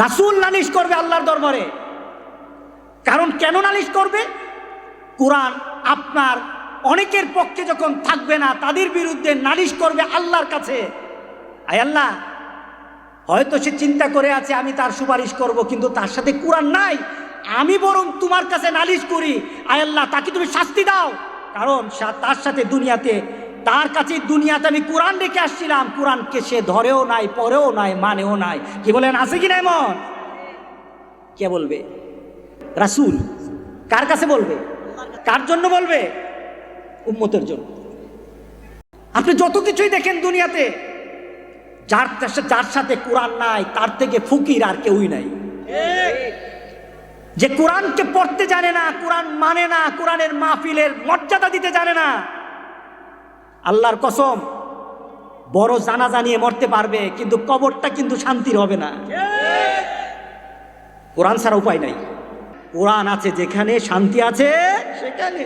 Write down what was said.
রাসূল নালিশ করবে আল্লাহর দরবারে। কারণ কেন নালিশ করবে? কোরআন আপনার অনেকের পক্ষে যখন থাকবে না, তাদের বিরুদ্ধে নালিশ করবে আল্লাহর কাছে। আয় আল্লাহ, হয়তো সে চিন্তা করে আছে আমি তার সুপারিশ করব, কিন্তু তার সাথে কোরআন নাই, আমি বরং তোমার কাছে নালিশ করি। আয় আল্লাহ, তাকে তুমি শাস্তি দাও। কারণ তার সাথে দুনিয়াতে, তার কাছে দুনিয়াতে আমি কোরআন রেখে আসছিলাম, কোরআনকে সে ধরেও নাই, পড়েও নাই, মানেও নাই। কি বলেন, আছে কি না এমন? কে বলবে? রাসূল। কার কাছে বলবে? কার জন্য বলবে? উম্মতের জন্য। আপনি যত কিছুই দেখেন দুনিয়াতে, যার সাথে কোরআন নাই তার থেকে ফকির আর কেউই নাই। যে কোরআনকে পড়তে জানে না, কোরআন মানে না, কোরআনের মাহফিলের মর্যাদা দিতে জানে না, আল্লাহর কসম বড় জানাজা নিয়ে মরতে পারবে, কিন্তু কবরটা কিন্তু শান্তির হবে না। কোরআন ছাড়া উপায় নাই। কোরআন আছে যেখানে, শান্তি আছে সেখানে।